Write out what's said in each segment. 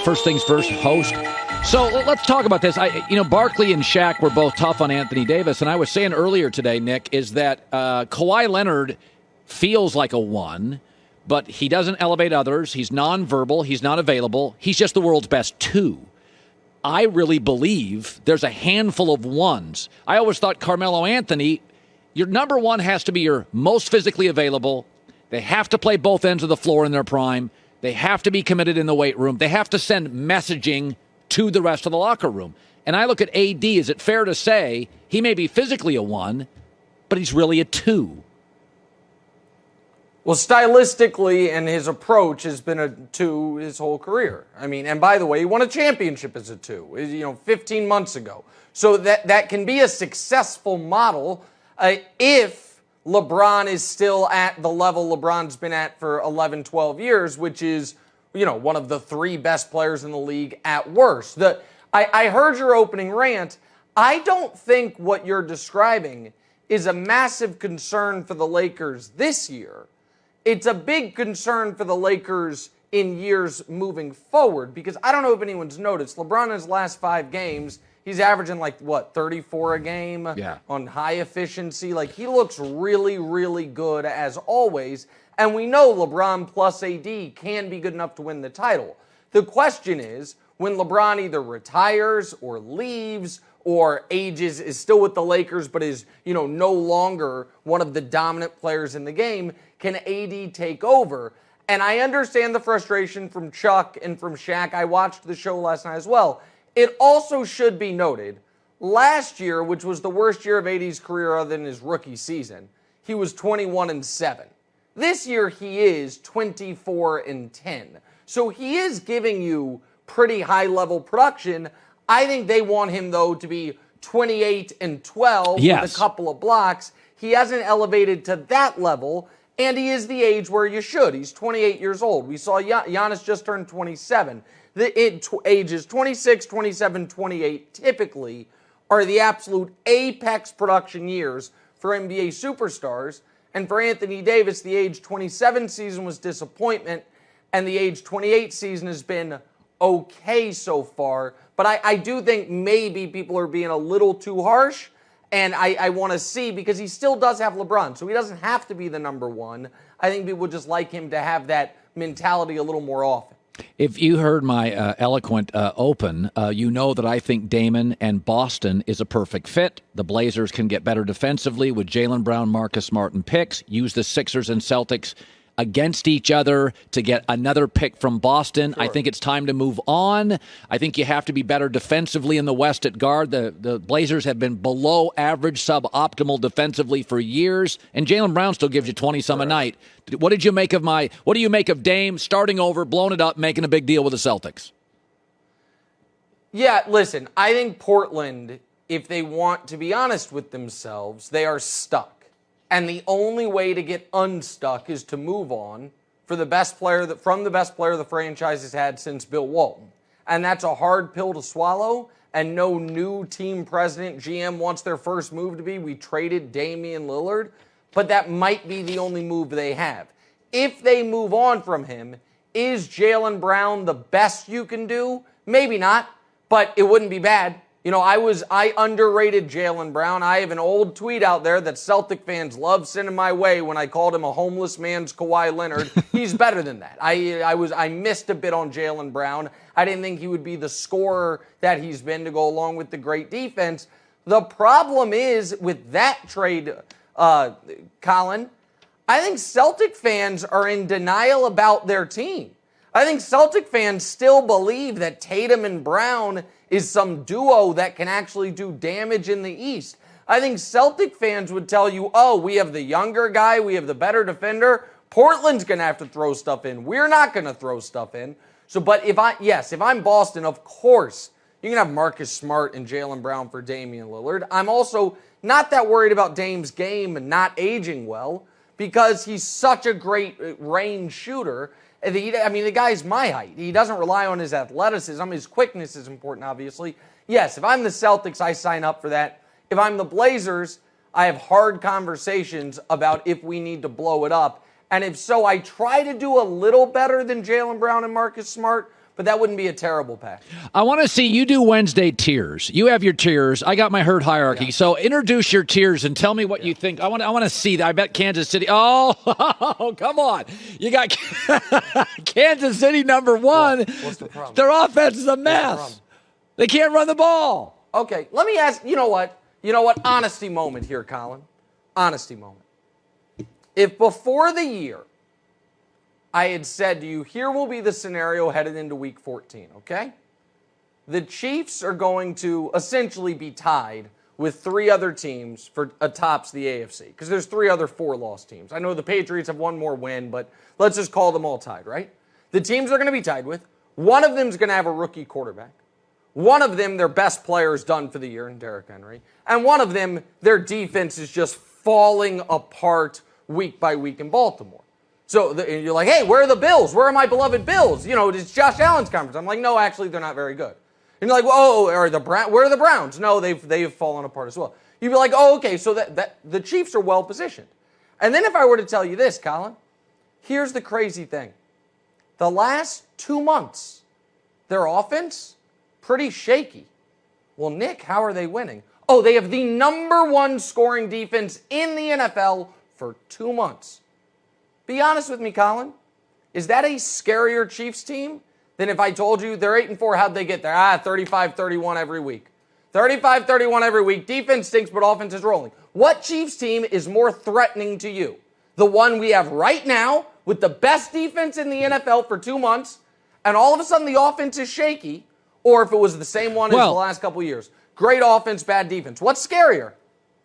First things first, host. So let's talk about this. Barkley and Shaq were both tough on Anthony Davis, and I was saying earlier today, Nick, is that Kawhi Leonard feels like a 1, but he doesn't elevate others. He's nonverbal. He's not available. He's just the world's best 2. I really believe there's a handful of 1s. I always thought Carmelo Anthony, your number 1 has to be your most physically available. They have to play both ends of the floor in their prime. They have to be committed in the weight room. They have to send messaging to the rest of the locker room. And I look at AD, is it fair to say he may be physically a 1, but he's really a 2? Well, stylistically, and his approach has been a 2 his whole career. I mean, and by the way, he won a championship as a 2, 15 months ago. So that can be a successful model if LeBron is still at the level LeBron's been at for 11, 12 years, which is, one of the 3 best players in the league at worst. I heard your opening rant. I don't think what you're describing is a massive concern for the Lakers this year. It's a big concern for the Lakers in years moving forward, because I don't know if anyone's noticed, LeBron in his last 5 games, he's averaging 34 a game on high efficiency. He looks really, really good as always. And we know LeBron plus AD can be good enough to win the title. The question is, when LeBron either retires or leaves or ages, is still with the Lakers but is, no longer one of the dominant players in the game, can AD take over? And I understand the frustration from Chuck and from Shaq. I watched the show last night as well. It also should be noted, last year, which was the worst year of AD's career other than his rookie season, he was 21-7. This year, he is 24-10. So he is giving you pretty high-level production. I think they want him, though, to be 28-12 with a couple of blocks. He hasn't elevated to that level, and he is the age where you should. He's 28 years old. We saw Giannis just turned 27. The ages 26, 27, 28 typically are the absolute apex production years for NBA superstars. And for Anthony Davis, the age 27 season was disappointment, and the age 28 season has been okay so far. But I do think maybe people are being a little too harsh, and I want to see, because he still does have LeBron, so he doesn't have to be the number 1. I think people would just like him to have that mentality a little more often. If you heard my eloquent open, you know that I think Damon and Boston is a perfect fit. The Blazers can get better defensively with Jaylen Brown, Marcus Smart, and picks. Use the Sixers and Celtics against each other to get another pick from Boston. Sure. I think it's time to move on. I think you have to be better defensively in the West at guard. The Blazers have been below average, suboptimal defensively for years, and Jaylen Brown still gives you 20-some a night. What do you make of Dame starting over, blowing it up, making a big deal with the Celtics? Yeah, listen, I think Portland, if they want to be honest with themselves, they are stuck. And the only way to get unstuck is to move on from the best player the franchise has had since Bill Walton. And that's a hard pill to swallow. And no new team president, GM wants their first move to be, we traded Damian Lillard. But that might be the only move they have. If they move on from him, is Jaylen Brown the best you can do? Maybe not, but it wouldn't be bad. I underrated Jaylen Brown. I have an old tweet out there that Celtic fans love sending my way when I called him a homeless man's Kawhi Leonard. He's better than that. I missed a bit on Jaylen Brown. I didn't think he would be the scorer that he's been to go along with the great defense. The problem is with that trade, Colin, I think Celtic fans are in denial about their team. I think Celtic fans still believe that Tatum and Brown is some duo that can actually do damage in the East. I think Celtic fans would tell you, we have the younger guy, we have the better defender. Portland's going to have to throw stuff in. We're not going to throw stuff in. So, but if I'm Boston, of course, you can have Marcus Smart and Jaylen Brown for Damian Lillard. I'm also not that worried about Dame's game not aging well, because he's such a great range shooter. The guy's my height. He doesn't rely on his athleticism. His quickness is important, obviously. Yes, if I'm the Celtics, I sign up for that. If I'm the Blazers, I have hard conversations about if we need to blow it up. And if so, I try to do a little better than Jaylen Brown and Marcus Smart, but that wouldn't be a terrible package. I want to see you do Wednesday tiers. You have your tiers. I got my herd hierarchy. Yeah. So introduce your tiers and tell me what you think. I want to see that. I bet Kansas City. Oh, come on. You got Kansas City number one. What's the problem? Their offense is a mess. They can't run the ball. Okay, let me ask, you know what? Honesty moment here, Colin. Honesty moment. If before the year I had said to you, here will be the scenario headed into week 14, okay? The Chiefs are going to essentially be tied with three other teams for tops the AFC, because there's three other 4-loss teams. I know the Patriots have one more win, but let's just call them all tied, right? The teams they're going to be tied with, one of them is going to have a rookie quarterback. One of them, their best player is done for the year in Derrick Henry. And one of them, their defense is just falling apart week by week in Baltimore. So you're like, hey, where are the Bills? Where are my beloved Bills? It's Josh Allen's conference. I'm like, no, actually, they're not very good. And you're like, whoa, where are the Browns? No, they've fallen apart as well. You'd be like, oh, okay, so that the Chiefs are well positioned. And then if I were to tell you this, Colin, here's the crazy thing. The last 2 months, their offense, pretty shaky. Well, Nick, how are they winning? Oh, they have the number one scoring defense in the NFL for 2 months. Be honest with me, Colin. Is that a scarier Chiefs team than if I told you they're 8-4, how'd they get there? 35-31 every week. 35-31 every week. Defense stinks, but offense is rolling. What Chiefs team is more threatening to you? The one we have right now with the best defense in the NFL for 2 months, and all of a sudden the offense is shaky, or if it was the same one as the last couple years. Great offense, bad defense. What's scarier?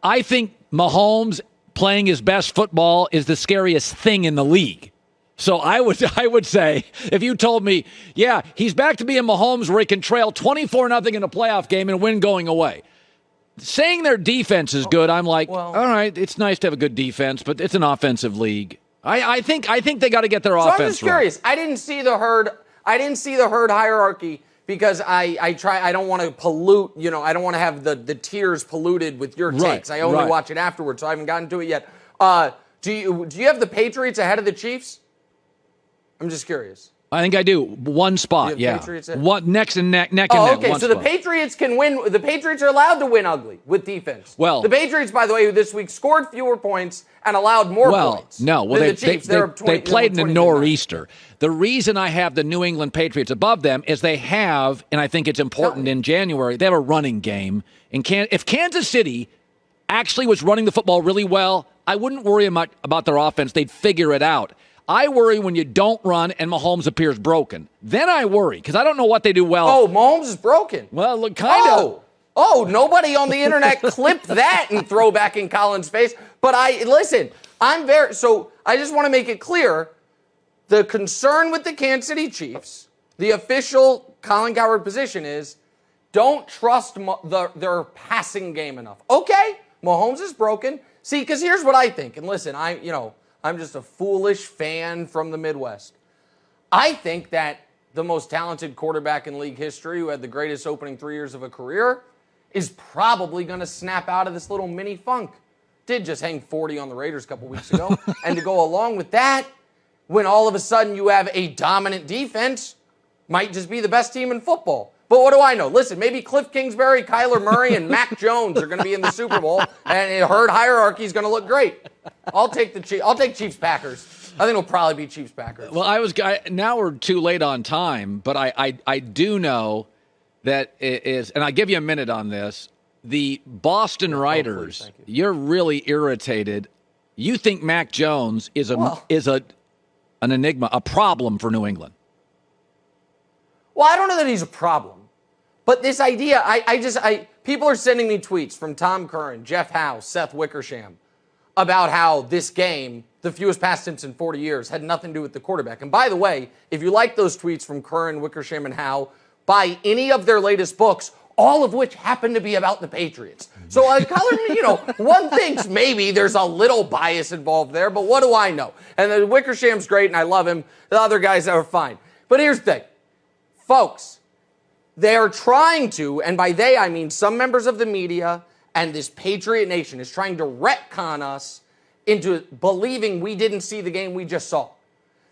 I think Mahomes playing his best football is the scariest thing in the league. So I would say, if you told me, yeah, he's back to being Mahomes where he can trail 24-0 in a playoff game and win going away. Saying their defense is good, I'm like, all right, it's nice to have a good defense, but it's an offensive league. I think they got to get their offense right. I'm just curious. I didn't see the herd hierarchy because I don't want to pollute, I don't want to have the tiers polluted with your takes. I only watch it afterwards, so I haven't gotten to it yet. Do you have the Patriots ahead of the Chiefs? I'm just curious. I think I do. One spot, yeah. One neck and neck. Okay, so the Patriots can win. The Patriots are allowed to win ugly with defense. Well, the Patriots, by the way, this week scored fewer points and allowed more points. No, the Chiefs. They played in the nor'easter. The reason I have the New England Patriots above them is they have, and I think it's important in January, they have a running game. If Kansas City actually was running the football really well, I wouldn't worry much about their offense. They'd figure it out. I worry when you don't run and Mahomes appears broken. Then I worry because I don't know what they do well. Oh, Mahomes is broken. Well, look, kind of. Oh, nobody on the internet clipped that and throw back in Colin's face. But I just want to make it clear. The concern with the Kansas City Chiefs, the official Colin Cowherd position is, don't trust their passing game enough. Okay, Mahomes is broken. See, because here's what I think. And listen, I'm just a foolish fan from the Midwest. I think that the most talented quarterback in league history who had the greatest opening 3 years of a career is probably going to snap out of this little mini funk. Did just hang 40 on the Raiders a couple weeks ago. And to go along with that, when all of a sudden you have a dominant defense, might just be the best team in football. But what do I know? Listen, maybe Cliff Kingsbury, Kyler Murray, and Mac Jones are going to be in the Super Bowl, and herd hierarchy is going to look great. I'll take Chiefs-Packers. I think it'll probably be Chiefs-Packers. Well, now we're too late on time, but I do know that it is, and I'll give you a minute on this, the Boston writers, you're really irritated. You think Mac Jones is an enigma, a problem for New England. Well, I don't know that he's a problem. But this idea, people are sending me tweets from Tom Curran, Jeff Howe, Seth Wickersham about how this game, the fewest pass attempts in 40 years, had nothing to do with the quarterback. And by the way, if you like those tweets from Curran, Wickersham, and Howe, buy any of their latest books, all of which happen to be about the Patriots. So one thinks maybe there's a little bias involved there, but what do I know? And the Wickersham's great, and I love him. The other guys are fine. But here's the thing. Folks, they are trying to, and by they I mean some members of the media and this Patriot Nation is trying to retcon us into believing we didn't see the game we just saw.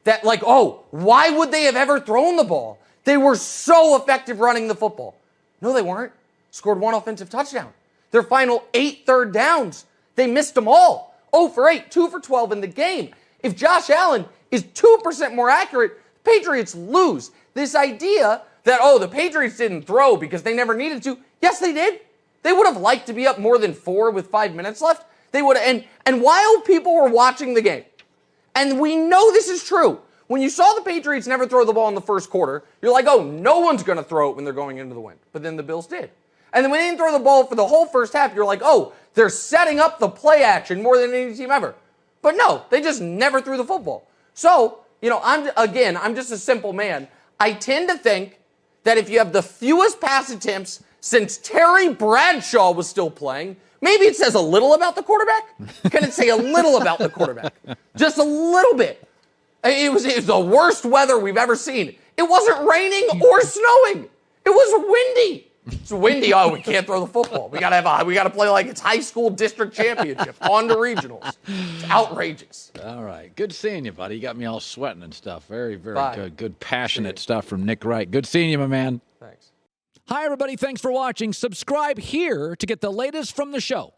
That why would they have ever thrown the ball? They were so effective running the football. No, they weren't. Scored 1 offensive touchdown. Their final 8 third downs, they missed them all. 0 for 8, 2 for 12 in the game. If Josh Allen is 2% more accurate, the Patriots lose. This idea that, the Patriots didn't throw because they never needed to. Yes, they did. They would have liked to be up more than 4 with 5 minutes left. They would have, and while people were watching the game, and we know this is true, when you saw the Patriots never throw the ball in the first quarter, you're like, no one's going to throw it when they're going into the wind. But then the Bills did. And then when they didn't throw the ball for the whole first half, you're like, they're setting up the play action more than any team ever. But no, they just never threw the football. So, I'm just a simple man. I tend to think that if you have the fewest pass attempts since Terry Bradshaw was still playing, maybe it says a little about the quarterback. Can it say a little about the quarterback? Just a little bit. It was the worst weather we've ever seen. It wasn't raining or snowing. It was windy. It's windy. We can't throw the football. We gotta play like it's high school district championship on to regionals. It's outrageous. All right. Good seeing you, buddy. You got me all sweating and stuff. Very, very good. Good, passionate stuff from Nick Wright. Good seeing you, my man. Thanks. Hi, everybody. Thanks for watching. Subscribe here to get the latest from the show.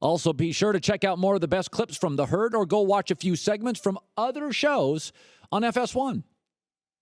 Also, be sure to check out more of the best clips from The Herd or go watch a few segments from other shows on FS1.